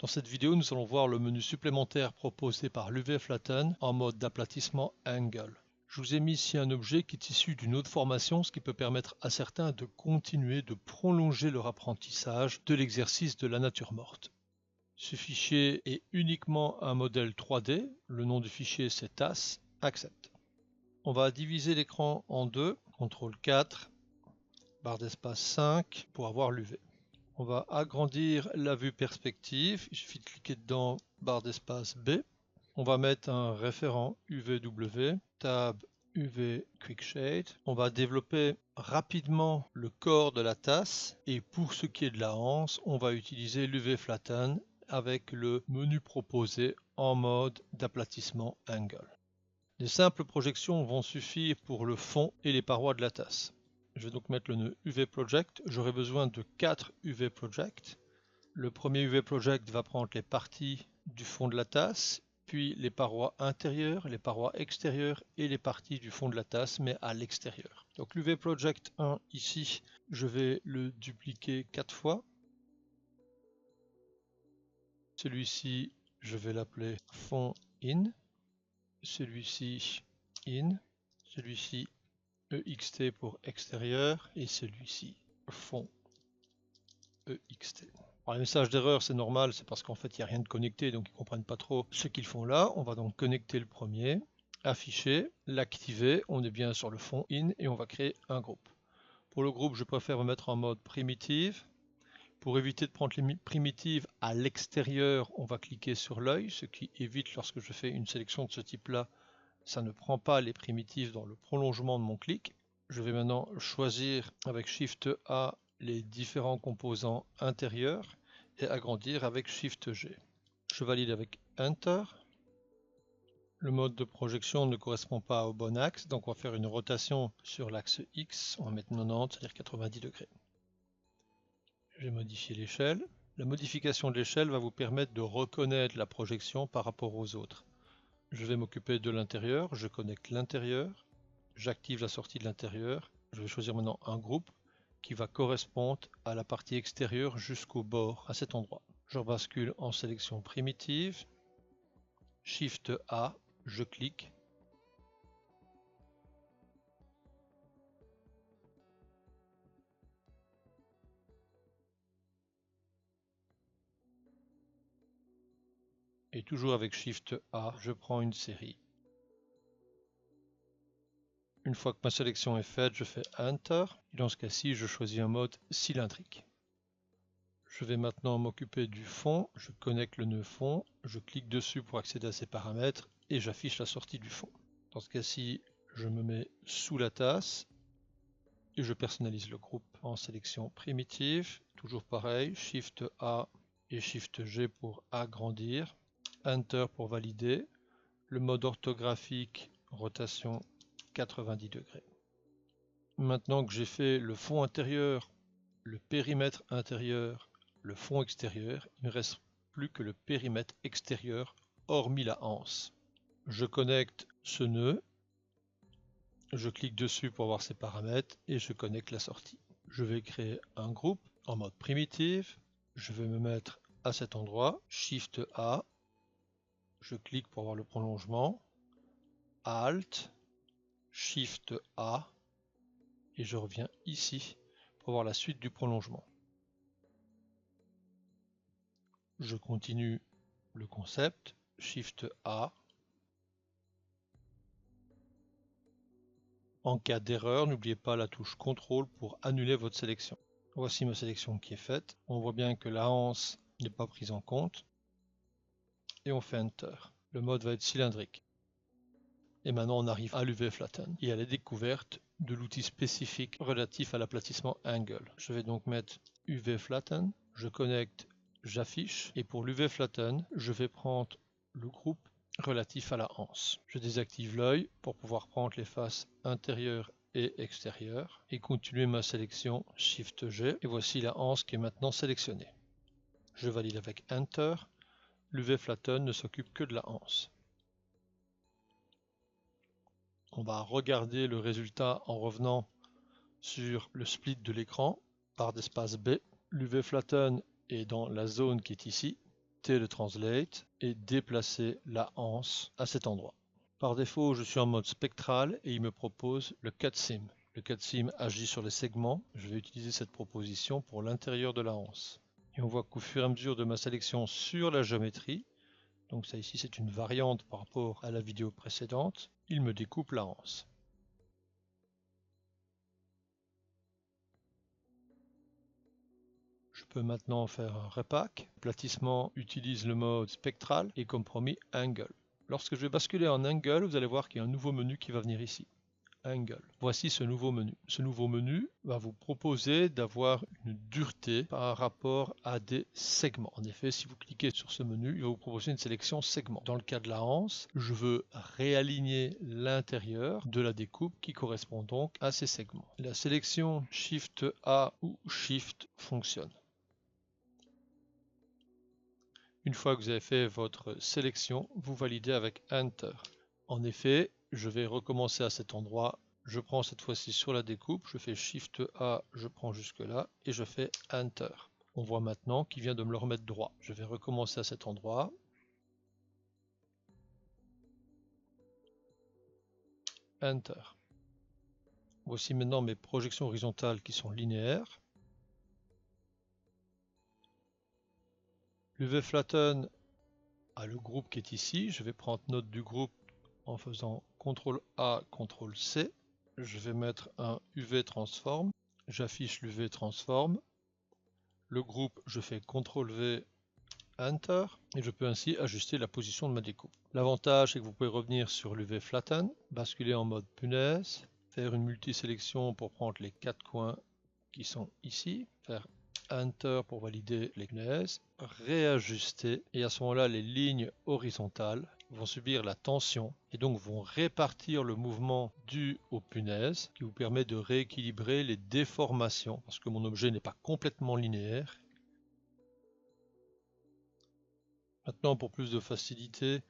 Dans cette vidéo, nous allons voir le menu supplémentaire proposé par l'UV Flatten en mode d'aplatissement Angle. Je vous ai mis ici un objet qui est issu d'une autre formation, ce qui peut permettre à certains de continuer, de prolonger leur apprentissage de l'exercice de la nature morte. Ce fichier est uniquement un modèle 3D, le nom du fichier c'est TAS, Accept. On va diviser l'écran en deux, CTRL 4, barre d'espace 5 pour avoir l'UV. On va agrandir la vue perspective, il suffit de cliquer dedans, barre d'espace B. On va mettre un référent UVW, tab UV Quick Shade. On va développer rapidement le corps de la tasse et pour ce qui est de la anse, on va utiliser l'UV Flatten avec le menu proposé en mode d'aplatissement Angle. Les simples projections vont suffire pour le fond et les parois de la tasse. Je vais donc mettre le nœud UV Project. J'aurai besoin de 4 UV Project. Le premier UV Project va prendre les parties du fond de la tasse, puis les parois intérieures, les parois extérieures et les parties du fond de la tasse, mais à l'extérieur. Donc l'UV Project 1 ici, je vais le dupliquer 4 fois. Celui-ci, je vais l'appeler fond in. Celui-ci in. Celui-ci EXT pour extérieur et celui-ci fond EXT. Alors, les messages d'erreur c'est normal, c'est parce qu'en fait il n'y a rien de connecté donc ils ne comprennent pas trop ce qu'ils font là. On va donc connecter le premier, afficher, l'activer, on est bien sur le fond in et on va créer un groupe. Pour le groupe je préfère me mettre en mode primitive. Pour éviter de prendre les primitives à l'extérieur, on va cliquer sur l'œil, ce qui évite lorsque je fais une sélection de ce type là, ça ne prend pas les primitives dans le prolongement de mon clic. Je vais maintenant choisir avec Shift A les différents composants intérieurs et agrandir avec Shift G. Je valide avec Enter. Le mode de projection ne correspond pas au bon axe, donc on va faire une rotation sur l'axe X. On va mettre 90, c'est-à-dire 90 degrés. Je vais modifier l'échelle. La modification de l'échelle va vous permettre de reconnaître la projection par rapport aux autres. Je vais m'occuper de l'intérieur, je connecte l'intérieur, j'active la sortie de l'intérieur, je vais choisir maintenant un groupe qui va correspondre à la partie extérieure jusqu'au bord, à cet endroit. Je bascule en sélection primitive, Shift A, je clique. Et toujours avec Shift A, je prends une série. Une fois que ma sélection est faite, je fais Enter. Et dans ce cas-ci, je choisis un mode cylindrique. Je vais maintenant m'occuper du fond. Je connecte le nœud fond. Je clique dessus pour accéder à ces paramètres et j'affiche la sortie du fond. Dans ce cas-ci, je me mets sous la tasse et je personnalise le groupe en sélection primitive. Toujours pareil, Shift A et Shift G pour agrandir. Enter pour valider. Le mode orthographique, rotation 90 degrés. Maintenant que j'ai fait le fond intérieur, le périmètre intérieur, le fond extérieur, il ne me reste plus que le périmètre extérieur, hormis la anse. Je connecte ce nœud, je clique dessus pour voir ses paramètres et je connecte la sortie. Je vais créer un groupe en mode primitive, je vais me mettre à cet endroit, Shift A, je clique pour voir le prolongement, Alt, Shift A, et je reviens ici pour voir la suite du prolongement. Je continue le concept, Shift A. En cas d'erreur, n'oubliez pas la touche CTRL pour annuler votre sélection. Voici ma sélection qui est faite. On voit bien que la anse n'est pas prise en compte. Et on fait Enter. Le mode va être cylindrique. Et maintenant on arrive à l'UV Flatten et à la découverte de l'outil spécifique relatif à l'aplatissement Angle. Je vais donc mettre UV Flatten, je connecte, j'affiche, et pour l'UV Flatten, je vais prendre le groupe relatif à la anse. Je désactive l'œil pour pouvoir prendre les faces intérieures et extérieures et continuer ma sélection Shift G. Et voici la anse qui est maintenant sélectionnée. Je valide avec Enter. L'UV Flatten ne s'occupe que de la anse. On va regarder le résultat en revenant sur le split de l'écran, barre d'espace B. L'UV Flatten est dans la zone qui est ici. Teletranslate et déplacer la anse à cet endroit. Par défaut, je suis en mode spectral et il me propose le CutSim. Le CutSim agit sur les segments. Je vais utiliser cette proposition pour l'intérieur de la anse. Et on voit qu'au fur et à mesure de ma sélection sur la géométrie, donc ça ici c'est une variante par rapport à la vidéo précédente, il me découpe la anse. Je peux maintenant faire un repack. L'aplatissement utilise le mode spectral et comme promis Angle. Lorsque je vais basculer en Angle, vous allez voir qu'il y a un nouveau menu qui va venir ici. Angle. Voici ce nouveau menu. Ce nouveau menu va vous proposer d'avoir une dureté par rapport à des segments. En effet, si vous cliquez sur ce menu, il va vous proposer une sélection segment. Dans le cas de la anse, je veux réaligner l'intérieur de la découpe qui correspond donc à ces segments. La sélection Shift A ou Shift fonctionne. Une fois que vous avez fait votre sélection, vous validez avec Enter. En effet, je vais recommencer à cet endroit. Je prends cette fois-ci sur la découpe, je fais Shift A, je prends jusque là et je fais Enter. On voit maintenant qu'il vient de me le remettre droit. Je vais recommencer à cet endroit. Enter. Voici maintenant mes projections horizontales qui sont linéaires. UV Flatten a le groupe qui est ici. Je vais prendre note du groupe en faisant CTRL A, CTRL C. Je vais mettre un UV Transform. J'affiche l'UV Transform. Le groupe, je fais CTRL V, Enter. Et je peux ainsi ajuster la position de ma découpe. L'avantage, c'est que vous pouvez revenir sur l'UV Flatten, basculer en mode punaise, faire une multisélection pour prendre les 4 coins qui sont ici, faire Enter pour valider les punaises, réajuster et à ce moment-là les lignes horizontales vont subir la tension et donc vont répartir le mouvement dû aux punaises qui vous permet de rééquilibrer les déformations parce que mon objet n'est pas complètement linéaire. Maintenant pour plus de facilité,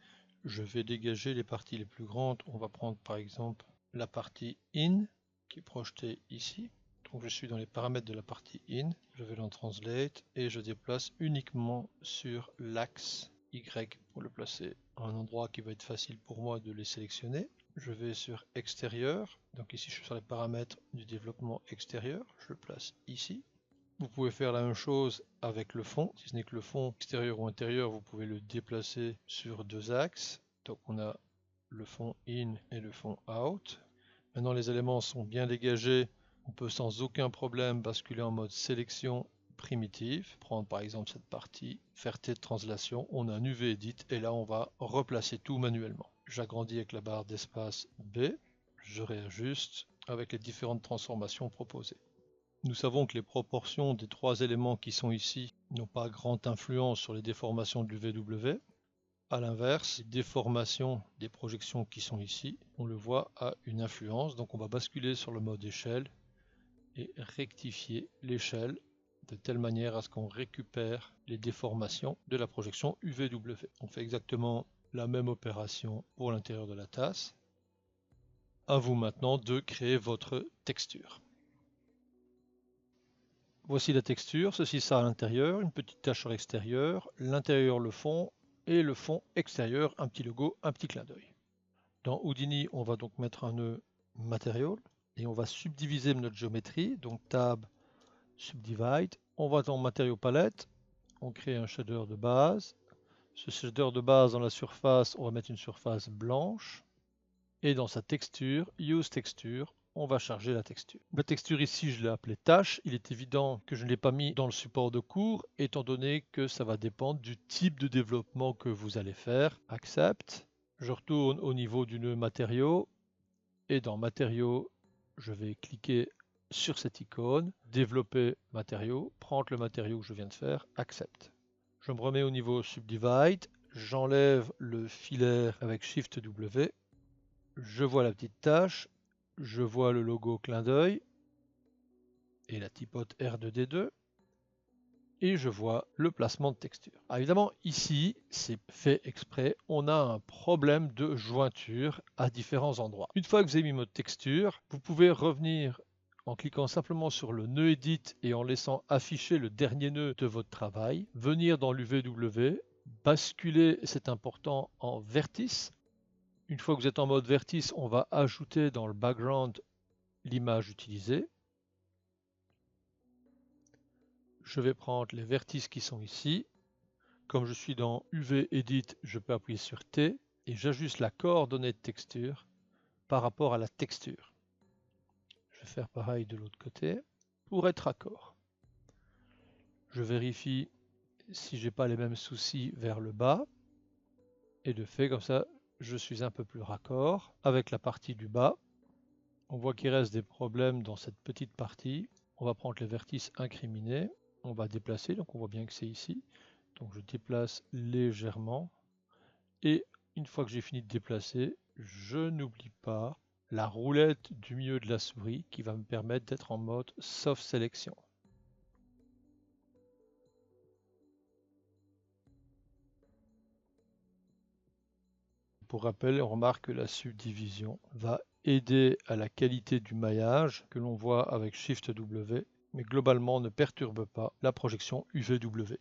je vais dégager les parties les plus grandes. On va prendre par exemple la partie In qui est projetée ici. Donc je suis dans les paramètres de la partie in, je vais l'en translate et je déplace uniquement sur l'axe Y pour le placer à un endroit qui va être facile pour moi de les sélectionner. Je vais sur extérieur, donc ici je suis sur les paramètres du développement extérieur, je le place ici. Vous pouvez faire la même chose avec le fond, si ce n'est que le fond extérieur ou intérieur, vous pouvez le déplacer sur deux axes. Donc on a le fond in et le fond out. Maintenant les éléments sont bien dégagés. On peut sans aucun problème basculer en mode sélection primitive, prendre par exemple cette partie, faire T de translation, on a un UV Edit et là on va replacer tout manuellement. J'agrandis avec la barre d'espace B, je réajuste avec les différentes transformations proposées. Nous savons que les proportions des trois éléments qui sont ici n'ont pas grande influence sur les déformations de l'UVW. A l'inverse, les déformations des projections qui sont ici, on le voit, a une influence, donc on va basculer sur le mode échelle et rectifier l'échelle de telle manière à ce qu'on récupère les déformations de la projection UVW. On fait exactement la même opération pour l'intérieur de la tasse. À vous maintenant de créer votre texture. Voici la texture, ceci ça à l'intérieur, une petite tache sur l'extérieur, l'intérieur le fond et le fond extérieur, un petit logo, un petit clin d'œil. Dans Houdini, on va donc mettre un nœud Material et on va subdiviser notre géométrie, donc Tab, Subdivide. On va dans Matériaux Palette, on crée un shader de base. Ce shader de base dans la surface, on va mettre une surface blanche. Et dans sa texture, Use Texture, on va charger la texture. La texture ici, je l'ai appelée tâche. Il est évident que je ne l'ai pas mis dans le support de cours, étant donné que ça va dépendre du type de développement que vous allez faire. Accept. Je retourne au niveau du nœud matériaux. Et dans matériaux, je vais cliquer sur cette icône, développer matériaux, prendre le matériau que je viens de faire, accept. Je me remets au niveau subdivide, j'enlève le filaire avec Shift W, je vois la petite tâche, je vois le logo clin d'œil et la typote R2D2 et je vois le placement de texture. Alors évidemment ici c'est fait exprès, on a un problème de jointure à différents endroits. Une fois que vous avez mis votre texture, vous pouvez revenir en cliquant simplement sur le nœud Edit et en laissant afficher le dernier nœud de votre travail, venir dans l'UVW, basculer, c'est important, en vertice. Une fois que vous êtes en mode vertice, on va ajouter dans le background l'image utilisée. Je vais prendre les vertices qui sont ici. Comme je suis dans UV Edit, je peux appuyer sur T et j'ajuste la coordonnée de texture par rapport à la texture. Je vais faire pareil de l'autre côté pour être raccord. Je vérifie si j'ai pas les mêmes soucis vers le bas. Et de fait, comme ça, je suis un peu plus raccord avec la partie du bas. On voit qu'il reste des problèmes dans cette petite partie. On va prendre les vertices incriminés. On va déplacer, donc on voit bien que c'est ici. Donc je déplace légèrement. Et une fois que j'ai fini de déplacer, je n'oublie pas la roulette du milieu de la souris qui va me permettre d'être en mode soft sélection. Pour rappel, on remarque que la subdivision va aider à la qualité du maillage que l'on voit avec Shift W, mais globalement ne perturbe pas la projection UVW.